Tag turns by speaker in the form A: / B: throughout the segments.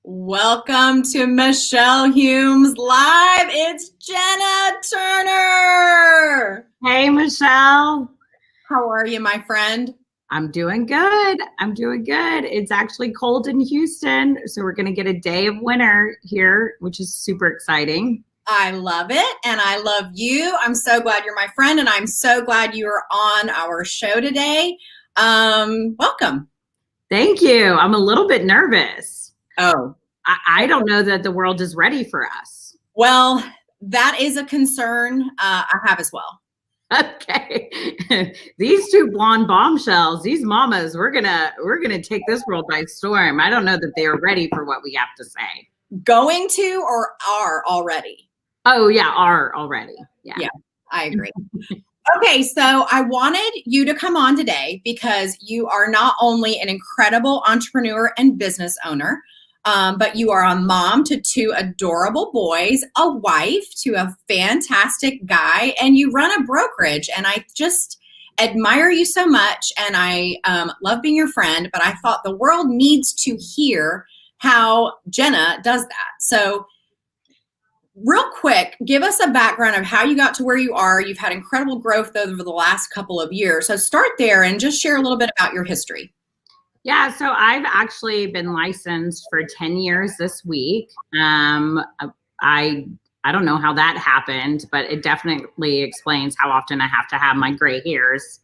A: Welcome to Michelle Humes Live. It's Jenna Turner.
B: Hey, Michelle.
A: How are you, my friend?
B: I'm doing good. It's actually cold in Houston, so we're going to get a day of winter here, which is super exciting.
A: I love it, and I love you. I'm so glad you're my friend, and I'm so glad you are on our show today. Welcome.
B: Thank you. I'm a little bit nervous.
A: Oh.
B: I don't know that the world is ready for us.
A: Well, that is a concern I have as well.
B: Okay. These two blonde bombshells, these mamas, we're gonna take this world by storm. I don't know that they are ready for what we have to say.
A: Going to or are already?
B: Oh yeah, are already. Yeah,
A: I agree. Okay, so I wanted you to come on today because you are not only an incredible entrepreneur and business owner, but you are a mom to two adorable boys, a wife to a fantastic guy, and you run a brokerage. And I just admire you so much, and I love being your friend, but I thought the world needs to hear how Jenna does that. So real quick, give us a background of how you got to where you are. You've had incredible growth over the last couple of years. So start there and just share a little bit about your history.
B: Yeah, so I've actually been licensed for 10 years this week. I don't know how that happened, but it definitely explains how often I have to have my gray hairs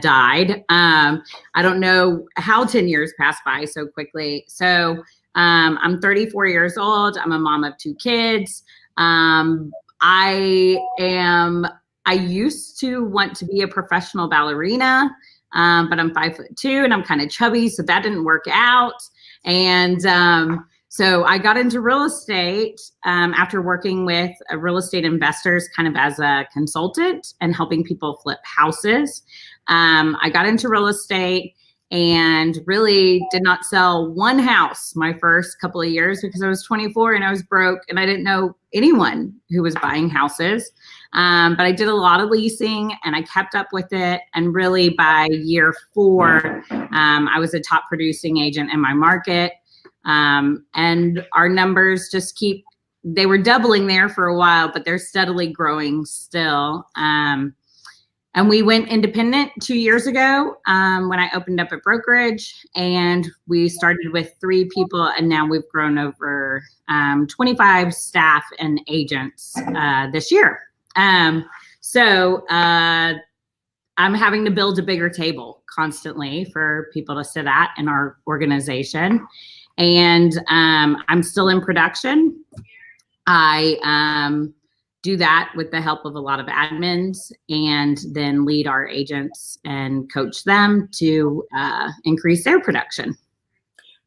B: dyed. I don't know how 10 years passed by so quickly. So I'm 34 years old. I'm a mom of two kids. I used to want to be a professional ballerina. But I'm 5'2" and I'm kind of chubby, so that didn't work out. And so I got into real estate after working with real estate investors kind of as a consultant and helping people flip houses. I got into real estate and really did not sell one house my first couple of years because I was 24 and I was broke and I didn't know anyone who was buying houses. But I did a lot of leasing and I kept up with it. And really by year 4, I was a top producing agent in my market. And our numbers just they were doubling there for a while, but they're steadily growing still. And we went independent 2 years ago when I opened up a brokerage, and we started with 3 people, and now we've grown over 25 staff and agents this year. So I'm having to build a bigger table constantly for people to sit at in our organization. And I'm still in production. I do that with the help of a lot of admins, and then lead our agents and coach them to increase their production.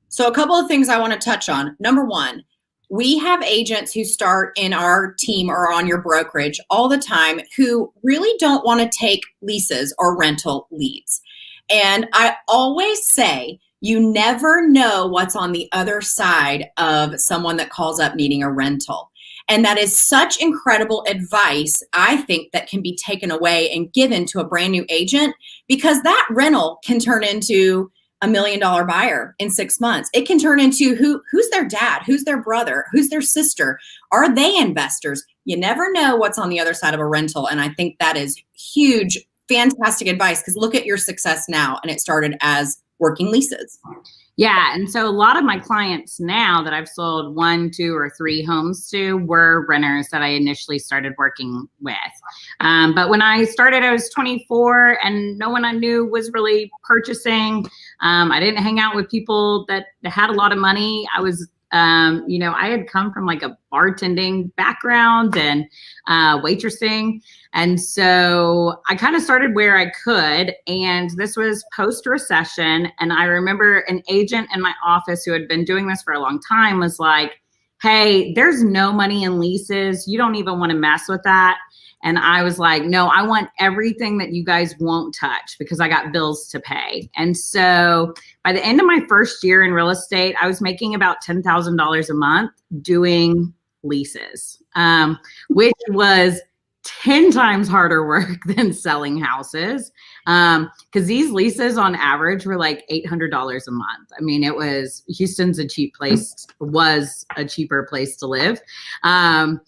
A: So a couple of things I want to touch on. Number one, we have agents who start in our team or on your brokerage all the time who really don't want to take leases or rental leads. And I always say, you never know what's on the other side of someone that calls up needing a rental. And that is such incredible advice, I think, that can be taken away and given to a brand new agent, because that rental can turn into $1 million buyer in 6 months. It can turn into who's their dad, who's their brother, who's their sister. Are they investors? You never know what's on the other side of a rental. And I think that is huge, fantastic advice, because look at your success now. And it started as working leases.
B: Yeah. And so a lot of my clients now that I've sold 1, 2, or 3 homes to were renters that I initially started working with. But when I started, I was 24 and no one I knew was really purchasing. I didn't hang out with people that had a lot of money. I was, I had come from like a bartending background and waitressing. And so I kind of started where I could, and this was post-recession. And I remember an agent in my office who had been doing this for a long time was like, hey, there's no money in leases. You don't even want to mess with that. And I was like, no, I want everything that you guys won't touch because I got bills to pay. And so by the end of my first year in real estate, I was making about $10,000 a month doing leases, which was 10 times harder work than selling houses. Because these leases on average were like $800 a month. I mean, Houston's was a cheaper place to live. So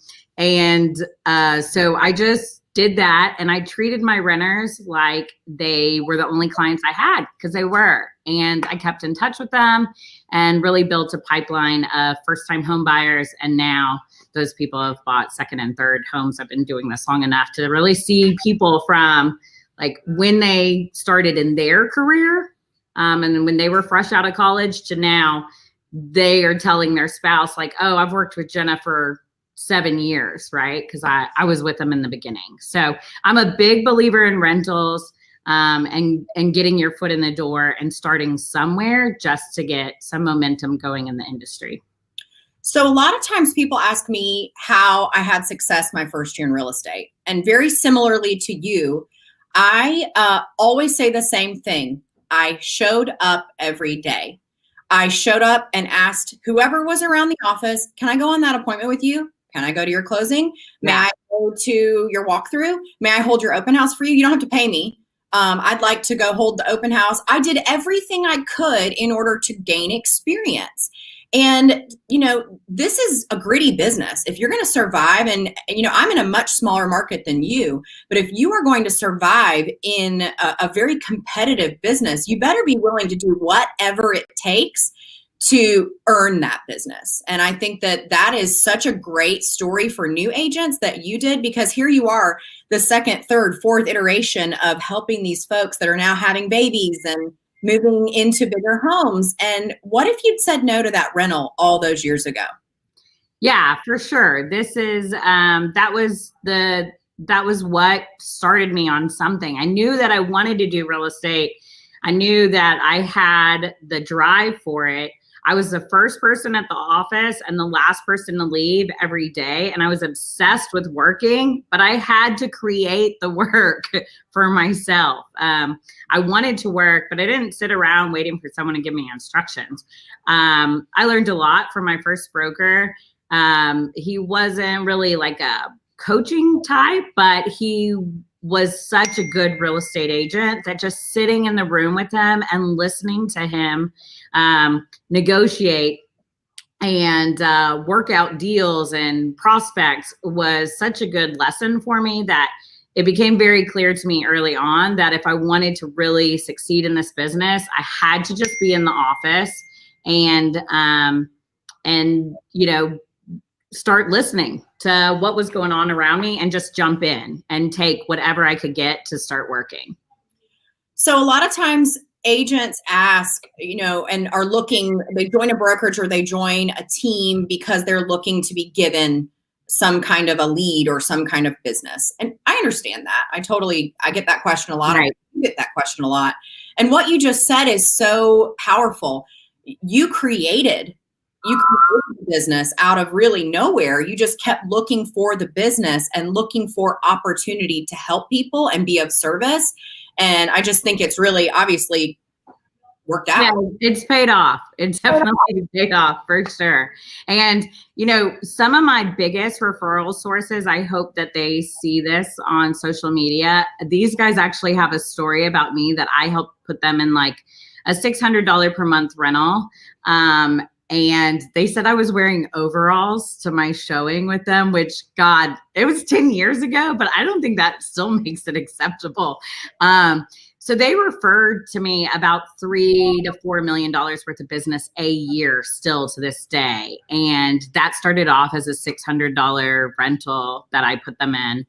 B: I just did that, and I treated my renters like they were the only clients I had, because they were. And I kept in touch with them and really built a pipeline of first-time home buyers. And now those people have bought second and third homes. I've been doing this long enough to really see people from like when they started in their career, and when they were fresh out of college, to now they are telling their spouse like, oh, I've worked with Jenna for 7 years, right? Because I was with them in the beginning. So I'm a big believer in rentals, and getting your foot in the door and starting somewhere just to get some momentum going in the industry.
A: So a lot of times people ask me how I had success my first year in real estate. And very similarly to you, I always say the same thing. I showed up every day. I showed up and asked whoever was around the office, can I go on that appointment with you? Can I go to your closing? May I go to your walkthrough? May I hold your open house for you? You don't have to pay me. I'd like to go hold the open house. I did everything I could in order to gain experience. And, this is a gritty business. If you're going to survive, and, I'm in a much smaller market than you, but if you are going to survive in a very competitive business, you better be willing to do whatever it takes to earn that business. And I think that is such a great story for new agents that you did, because here you are, the second, third, fourth iteration of helping these folks that are now having babies and moving into bigger homes. And what if you'd said no to that rental all those years ago?
B: Yeah, for sure. This is, that was what started me on something. I knew that I wanted to do real estate. I knew that I had the drive for it. I was the first person at the office and the last person to leave every day. And I was obsessed with working, but I had to create the work for myself. I wanted to work, but I didn't sit around waiting for someone to give me instructions. I learned a lot from my first broker. He wasn't really like a coaching type, but he was such a good real estate agent that just sitting in the room with him and listening to him negotiate and work out deals and prospects was such a good lesson for me that it became very clear to me early on that if I wanted to really succeed in this business, I had to just be in the office and start listening to what was going on around me and just jump in and take whatever I could get to start working.
A: So a lot of times agents ask, and are looking, they join a brokerage or they join a team because they're looking to be given some kind of a lead or some kind of business. And I understand that. I get that question a lot.
B: Right.
A: I get that question a lot. And what you just said is so powerful. You created the business out of really nowhere. You just kept looking for the business and looking for opportunity to help people and be of service. And I just think it's really obviously worked out.
B: Yeah, it's paid off. It's definitely paid off for sure. And, some of my biggest referral sources, I hope that they see this on social media. These guys actually have a story about me that I helped put them in like a $600 per month rental. And they said I was wearing overalls to my showing with them, which, God, it was 10 years ago, but I don't think that still makes it acceptable. So they referred to me about $3 to $4 million worth of business a year still to this day. And that started off as a $600 rental that I put them in.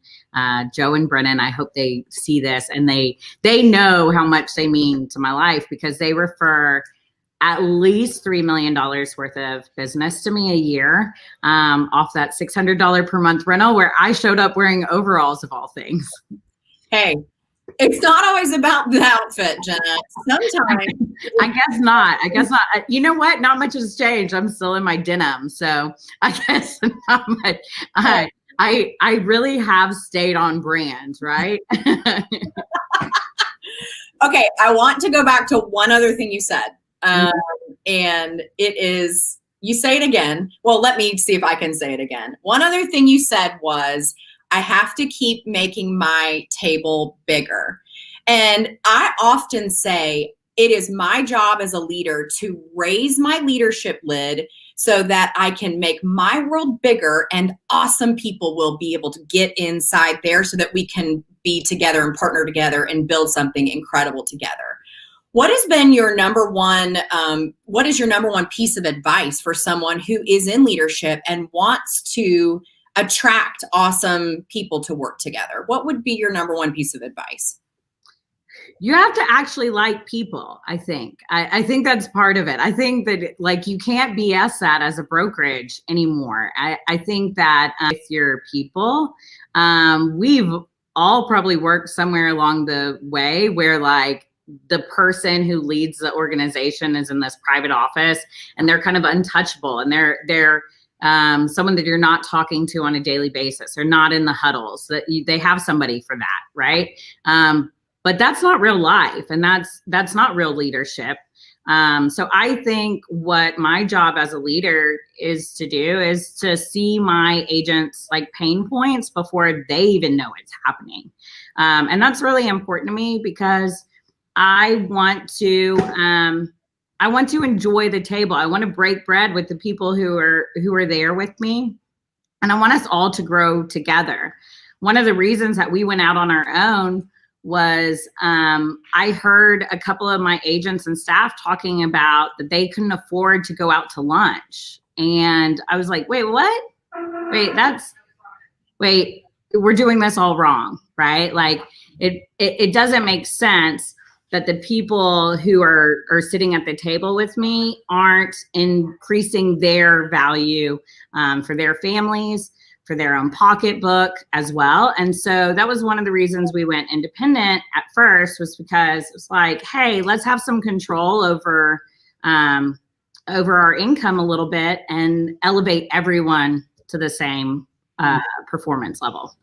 B: Joe and Brennan, I hope they see this and they know how much they mean to my life, because they refer at least $3 million worth of business to me a year off that $600 per month rental, where I showed up wearing overalls of all things.
A: Hey, it's not always about the outfit, Jenna. Sometimes.
B: I guess not. You know what? Not much has changed. I'm still in my denim. So I guess not much. I really have stayed on brand, right?
A: Okay. I want to go back to one other thing you said. And it is, you say it again. Well, let me see if I can say it again. One other thing you said was, I have to keep making my table bigger. And I often say it is my job as a leader to raise my leadership lid so that I can make my world bigger and awesome people will be able to get inside there so that we can be together and partner together and build something incredible together. What has been your number one, what is your number one piece of advice for someone who is in leadership and wants to attract awesome people to work together? What would be your number one piece of advice?
B: You have to actually like people, I think. I think that's part of it. I think that like you can't BS that as a brokerage anymore. I think that with your people, we've all probably worked somewhere along the way where like the person who leads the organization is in this private office and they're kind of untouchable and they're someone that you're not talking to on a daily basis. They're not in the huddles. They have somebody for that, right? But that's not real life, and that's not real leadership. So I think what my job as a leader is to do is to see my agents like pain points before they even know it's happening. And that's really important to me because I want to enjoy the table. I want to break bread with the people who are there with me. And I want us all to grow together. One of the reasons that we went out on our own was I heard a couple of my agents and staff talking about that they couldn't afford to go out to lunch. And I was like, wait, what? Wait, we're doing this all wrong, right? Like it doesn't make sense that the people who are sitting at the table with me aren't increasing their value for their families, for their own pocketbook as well. And so that was one of the reasons we went independent at first, was because it was like, hey, let's have some control over our income a little bit and elevate everyone to the same performance level.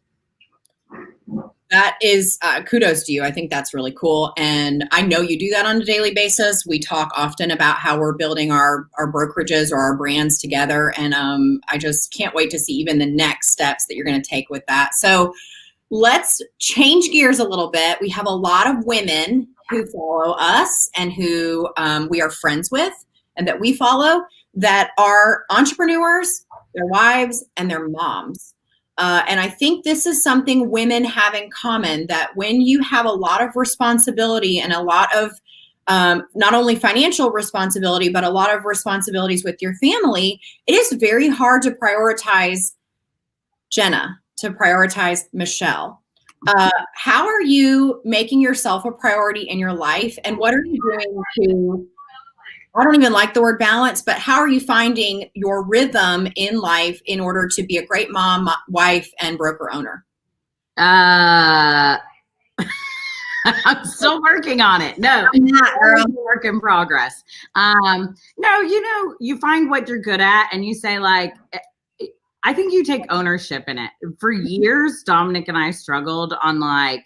A: That is kudos to you. I think that's really cool. And I know you do that on a daily basis. We talk often about how we're building our brokerages or our brands together. And I just can't wait to see even the next steps that you're going to take with that. So let's change gears a little bit. We have a lot of women who follow us and who we are friends with and that we follow that are entrepreneurs, their wives, and their moms. And I think this is something women have in common, that when you have a lot of responsibility and a lot of not only financial responsibility, but a lot of responsibilities with your family, it is very hard to prioritize Jenna, to prioritize Michelle. How are you making yourself a priority in your life? And what are you doing to, I don't even like the word balance, but how are you finding your rhythm in life in order to be a great mom, wife, and broker owner?
B: I'm still working on it. No, I'm not, girl. Work in progress. No, you find what you're good at and you say like, I think you take ownership in it. For years, Dominic and I struggled on like,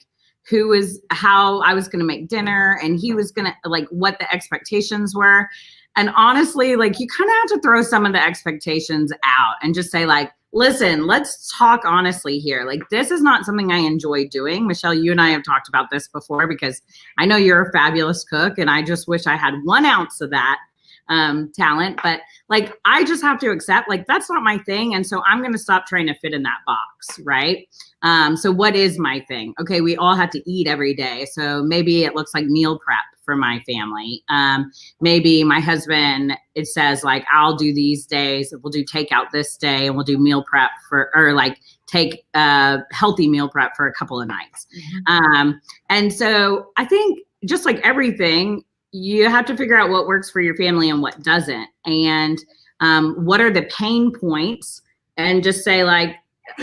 B: how I was going to make dinner and he was going to like what the expectations were. And honestly, like you kind of have to throw some of the expectations out and just say like, listen, let's talk honestly here. Like this is not something I enjoy doing. Michelle, you and I have talked about this before because I know you're a fabulous cook and I just wish I had 1 ounce of that talent, but like I just have to accept like that's not my thing, and so I'm going to stop trying to fit in that box, right? So what is my thing? Okay, we all have to eat every day, so maybe it looks like meal prep for my family. Maybe my husband, it says like I'll do these days, we'll do takeout this day, and we'll do meal prep or like take healthy meal prep for a couple of nights. Mm-hmm. And so I think just like everything, you have to figure out what works for your family and what doesn't. And what are the pain points, and just say like,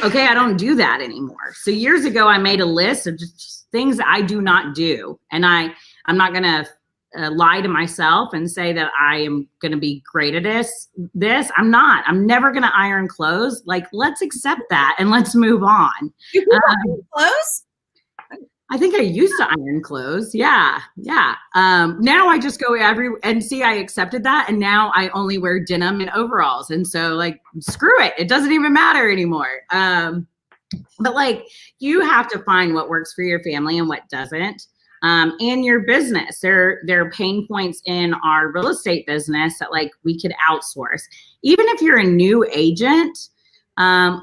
B: okay, I don't do that anymore. So years ago, I made a list of just things I do not do. And I'm not going to lie to myself and say that I am going to be great at this. I'm not. I'm never going to iron clothes. Like, let's accept that and let's move on.
A: You iron clothes?
B: I think I used to iron clothes. Yeah. Now I just go and see, I accepted that. And now I only wear denim and overalls. And so like, screw it. It doesn't even matter anymore. But like, you have to find what works for your family and what doesn't. and your business. There are pain points in our real estate business that like we could outsource. Even if you're a new agent,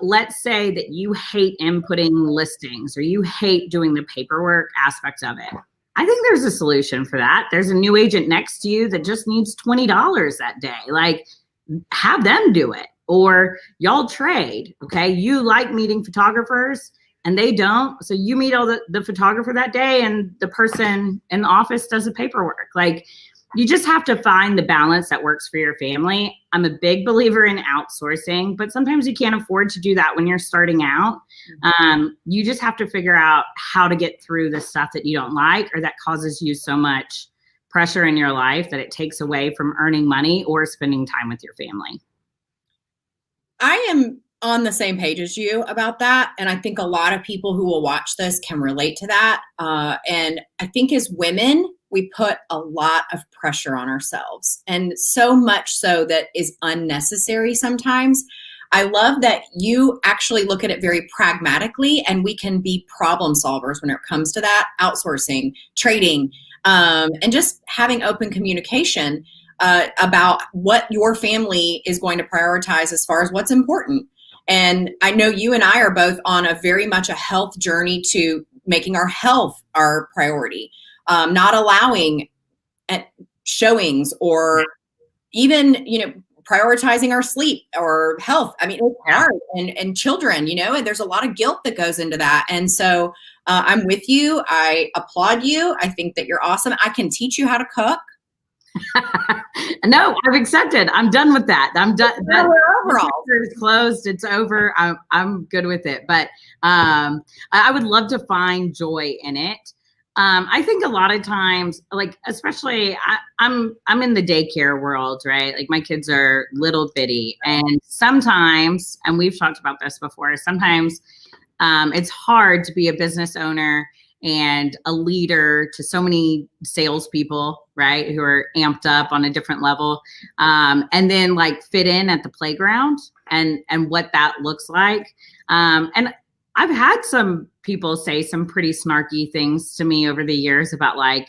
B: let's say that you hate inputting listings or you hate doing the paperwork aspects of it. I think there's a solution for that. There's a new agent next to you that just needs $20 that day. Like, have them do it, or y'all trade. Okay. You like meeting photographers and they don't. So you meet all the photographer that day and the person in the office does the paperwork. Like, you just have to find the balance that works for your family. I'm a big believer in outsourcing, but sometimes you can't afford to do that when you're starting out. You just have to figure out how to get through the stuff that you don't like or that causes you so much pressure in your life that it takes away from earning money or spending time with your family.
A: I am on the same page as you about that. And I think a lot of people who will watch this can relate to that. And I think as women, we put a lot of pressure on ourselves, and so much so that is unnecessary sometimes. I love that you actually look at it very pragmatically, and we can be problem solvers when it comes to that, outsourcing, trading, and just having open communication about what your family is going to prioritize as far as what's important. And I know you and I are both on a very much a health journey to making our health our priority. Not allowing showings or even, prioritizing our sleep or health. I mean, it's hard, and children, and there's a lot of guilt that goes into that. And so I'm with you. I applaud you. I think that you're awesome. I can teach you how to cook.
B: No, I've accepted. I'm done with that. I'm done. That
A: overall
B: is closed. It's over. I'm good with it. But I would love to find joy in it. I think a lot of times, like, especially I'm in the daycare world, right? Like, my kids are little bitty, and sometimes, and we've talked about this before, sometimes it's hard to be a business owner and a leader to so many salespeople, right, who are amped up on a different level, and then like fit in at the playground and what that looks like. And I've had some people say some pretty snarky things to me over the years about like,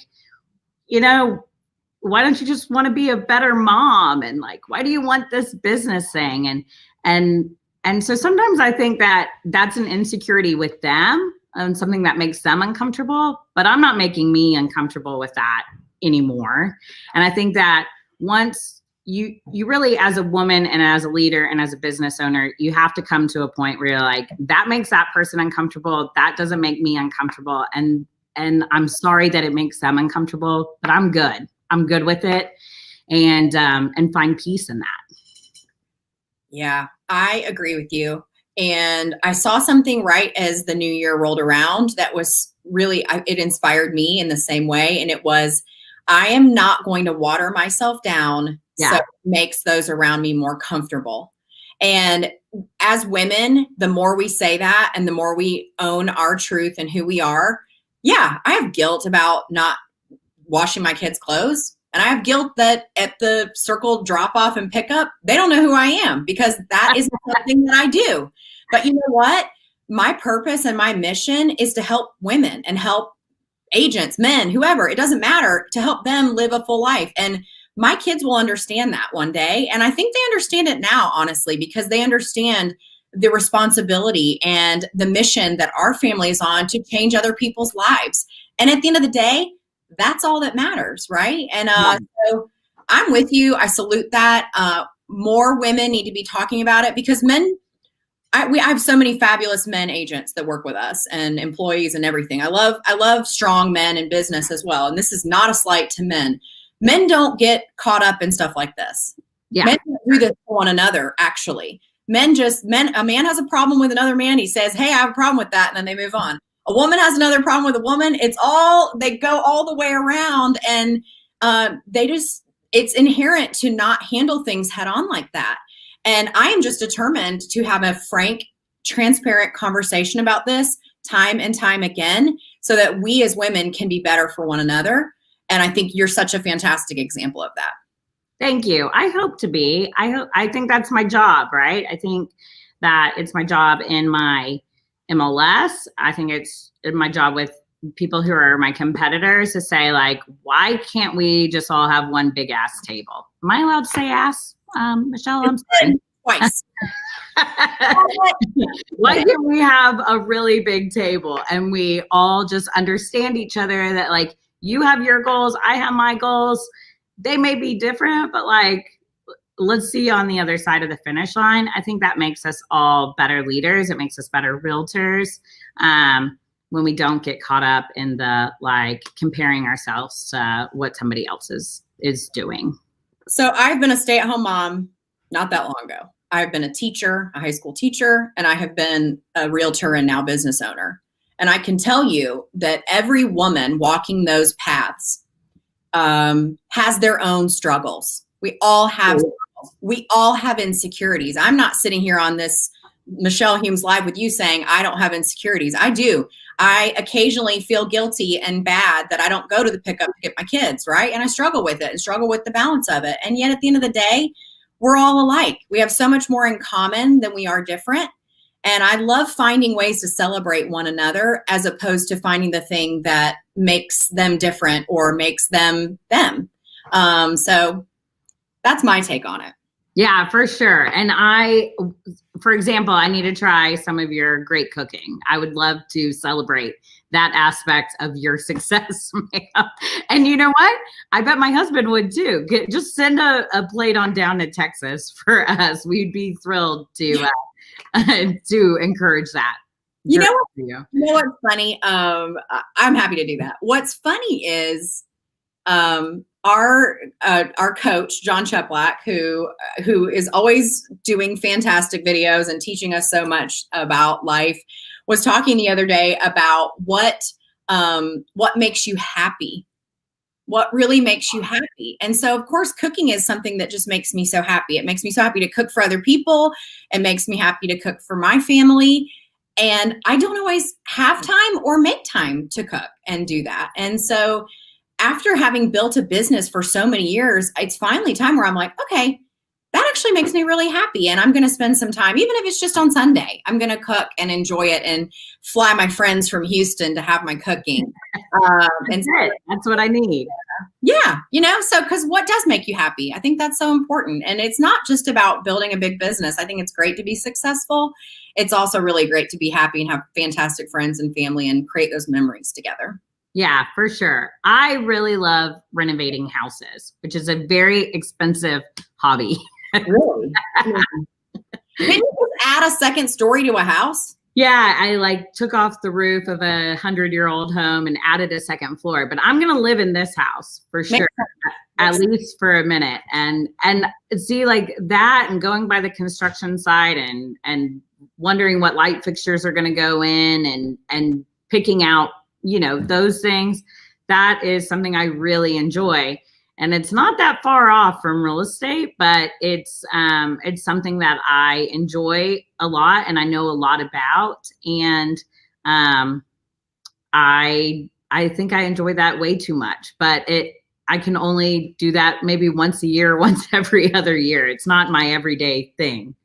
B: why don't you just want to be a better mom? And like, why do you want this business thing? And so sometimes I think that that's an insecurity with them and something that makes them uncomfortable, but I'm not making me uncomfortable with that anymore. And I think that once you really, as a woman and as a leader and as a business owner, you have to come to a point where you're like, that makes that person uncomfortable. That doesn't make me uncomfortable. And I'm sorry that it makes them uncomfortable, but I'm good. I'm good with it, and find peace in that.
A: Yeah, I agree with you. And I saw something right as the new year rolled around that was really, it inspired me in the same way. And it was, I am not going to water myself down. So it makes those around me more comfortable. And as women, the more we say that and the more we own our truth and who we are, I have guilt about not washing my kids' clothes. And I have guilt that at the circle drop off and pick up, they don't know who I am, because that isn't something that I do. But you know what? My purpose and my mission is to help women and help agents, men, whoever, it doesn't matter, to help them live a full life. And my kids will understand that one day. And I think they understand it now, honestly, because they understand the responsibility and the mission that our family is on to change other people's lives. And at the end of the day, that's all that matters, right? And so I'm with you. I salute that. More women need to be talking about it, because men, I have so many fabulous men agents that work with us and employees and everything. I love strong men in business as well. And this is not a slight to men. Men don't get caught up in stuff like this. Yeah. Men don't do this to one another, actually. A man has a problem with another man. He says, hey, I have a problem with that. And then they move on. A woman has another problem with a woman. They go all the way around, and it's inherent to not handle things head on like that. And I am just determined to have a frank, transparent conversation about this time and time again, so that we as women can be better for one another. And I think you're such a fantastic example of that.
B: Thank you. I hope to be. I think that's my job, right? I think that it's my job in my MLS. I think it's my job with people who are my competitors to say, like, why can't we just all have one big ass table? Am I allowed to say ass? Michelle, I'm sorry.
A: Twice.
B: Why can't we have a really big table and we all just understand each other, that like, you have your goals, I have my goals. They may be different, but like, let's see you on the other side of the finish line. I think that makes us all better leaders. It makes us better realtors. When we don't get caught up in the like comparing ourselves to what somebody else is doing.
A: So I've been a stay-at-home mom not that long ago. I've been a teacher, a high school teacher, and I have been a realtor and now business owner. And I can tell you that every woman walking those paths has their own struggles. We all have struggles. We all have insecurities. I'm not sitting here on this Michelle Humes Live with you saying I don't have insecurities. I do. I occasionally feel guilty and bad that I don't go to the pickup to get my kids, right? And I struggle with it and struggle with the balance of it. And yet at the end of the day, we're all alike. We have so much more in common than we are different. And I love finding ways to celebrate one another as opposed to finding the thing that makes them different or makes them them. So that's my take on it.
B: Yeah, for sure. And for example, I need to try some of your great cooking. I would love to celebrate that aspect of your success, ma'am. And you know what? I bet my husband would too. Just send a plate on down to Texas for us. We'd be thrilled to encourage that.
A: You know what's funny? I'm happy to do that. What's funny is our coach, John Cheplack, who is always doing fantastic videos and teaching us so much about life, was talking the other day about what makes you happy, what really makes you happy. And so, of course, cooking is something that just makes me so happy. It makes me so happy to cook for other people. It makes me happy to cook for my family. And I don't always have time or make time to cook and do that. And so after having built a business for so many years, it's finally time where I'm like, okay, that actually makes me really happy. And I'm going to spend some time, even if it's just on Sunday, I'm going to cook and enjoy it and fly my friends from Houston to have my cooking.
B: That's what I need.
A: Yeah. So, because what does make you happy? I think that's so important. And it's not just about building a big business. I think it's great to be successful. It's also really great to be happy and have fantastic friends and family and create those memories together.
B: Yeah, for sure. I really love renovating houses, which is a very expensive hobby.
A: Really? Didn't you just add a second story to a house?
B: Yeah, I took off the roof of a 100-year-old home and added a second floor. But I'm going to live in this house for sure, at least for a minute. And see that and going by the construction site and wondering what light fixtures are going to go in and picking out those things, that is something I really enjoy. And it's not that far off from real estate, but it's something that I enjoy a lot and I know a lot about. And I think I enjoy that way too much, but I can only do that maybe once a year, once every other year. It's not my everyday thing.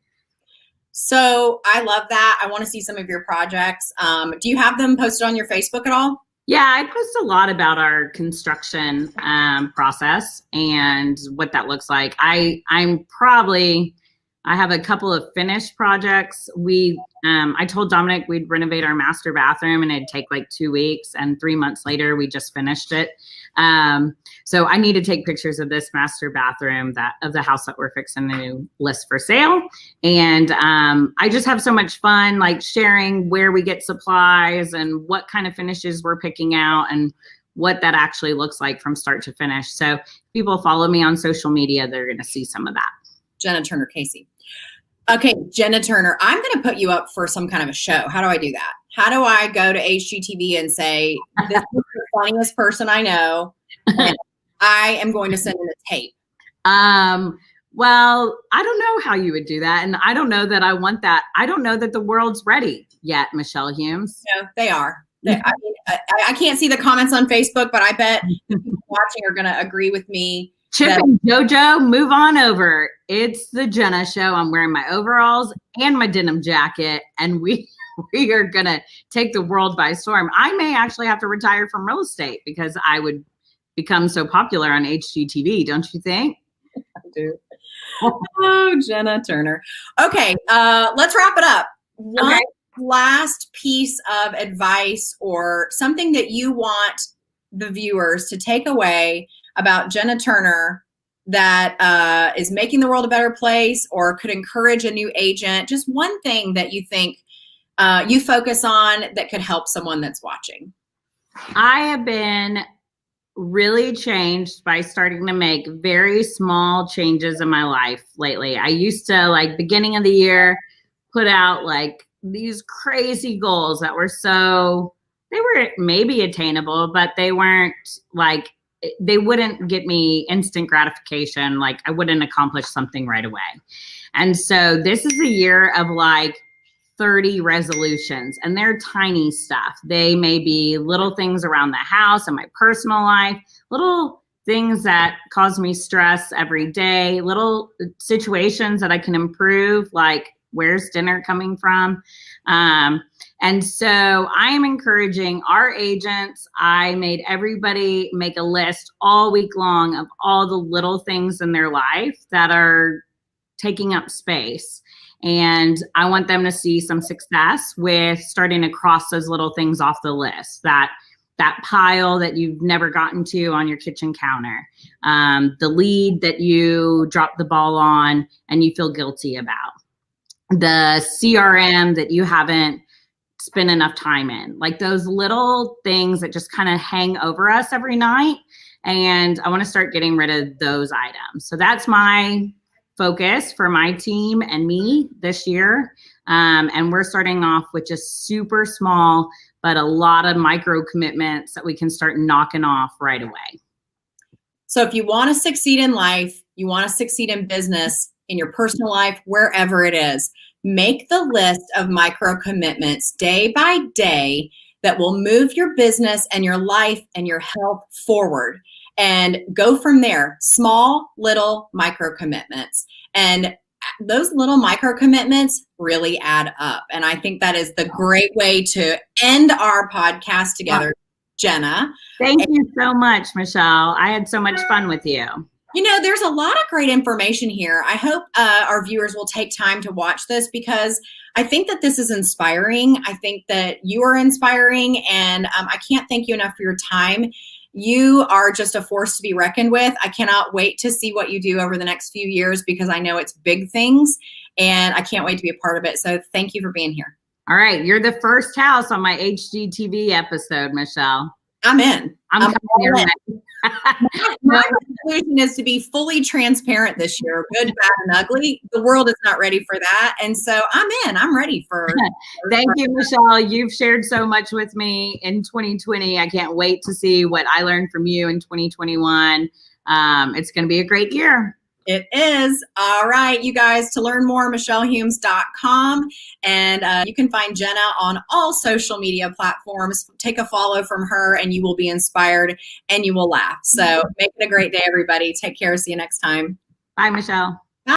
A: So I love that. I want to see some of your projects. Do you have them posted on your Facebook at all?
B: Yeah, I post a lot about our construction process and what that looks like. I have a couple of finished projects. I told Dominic we'd renovate our master bathroom and it'd take 2 weeks, and 3 months later we just finished it. So I need to take pictures of this master bathroom of the house that we're fixing to list for sale. And I just have so much fun sharing where we get supplies and what kind of finishes we're picking out and what that actually looks like from start to finish. So if people follow me on social media, they're going to see some of that.
A: Jenna Turner Casey. Okay, Jenna Turner, I'm going to put you up for some kind of a show. How do I do that? How do I go to HGTV and say, this is the funniest person I know, and I am going to send in a tape?
B: Well, I don't know how you would do that. And I don't know that I want that. I don't know that the world's ready yet, Michelle Humes.
A: No, they are. I can't see the comments on Facebook, but I bet people watching are going to agree with me.
B: Chip and JoJo, move on over. It's the Jenna Show. I'm wearing my overalls and my denim jacket, and we we are going to take the world by storm. I may actually have to retire from real estate because I would become so popular on HGTV, don't you think?
A: I do. Oh, Jenna Turner. Okay, let's wrap it up. One last piece of advice or something that you want the viewers to take away about Jenna Turner that is making the world a better place or could encourage a new agent. Just one thing that you think you focus on that could help someone that's watching.
B: I have been really changed by starting to make very small changes in my life lately. I used to, like, beginning of the year, put out like these crazy goals that were they were maybe attainable, but they weren't like, they wouldn't get me instant gratification. Like I wouldn't accomplish something right away. And so this is a year of like 30 resolutions, and they're tiny stuff. They may be little things around the house and my personal life, little things that cause me stress every day, little situations that I can improve, like where's dinner coming from? And so I am encouraging our agents. I made everybody make a list all week long of all the little things in their life that are taking up space. And I want them to see some success with starting to cross those little things off the list, that pile that you've never gotten to on your kitchen counter, the lead that you dropped the ball on and you feel guilty about, the CRM that you haven't spent enough time in, like those little things that just kind of hang over us every night. And I want to start getting rid of those items. So that's my focus for my team and me this year. And we're starting off with just super small, but a lot of micro commitments that we can start knocking off right away.
A: So if you want to succeed in life, you want to succeed in business, in your personal life, wherever it is, make the list of micro commitments day by day that will move your business and your life and your health forward. And go from there. Small, little micro commitments. And those little micro commitments really add up. And I think that is the great way to end our podcast together, Jenna.
B: Thank you so much, Michelle. I had so much fun with you.
A: You know, there's a lot of great information here. I hope our viewers will take time to watch this because I think that this is inspiring. I think that you are inspiring, and I can't thank you enough for your time. You are just a force to be reckoned with. I cannot wait to see what you do over the next few years because I know it's big things, and I can't wait to be a part of it. So thank you for being here.
B: All right. You're the first house on my HGTV episode, Michelle.
A: I'm in.
B: I'm coming here.
A: My resolution is to be fully transparent this year, good, bad, and ugly. The world is not ready for that. And so I'm in. I'm ready for
B: Thank you, Michelle. You've shared so much with me in 2020. I can't wait to see what I learned from you in 2021. It's going to be a great year.
A: It is. All right, you guys, to learn more, michellehumes.com. And you can find Jenna on all social media platforms. Take a follow from her and you will be inspired and you will laugh. So make it a great day, everybody. Take care. See you next time.
B: Bye, Michelle.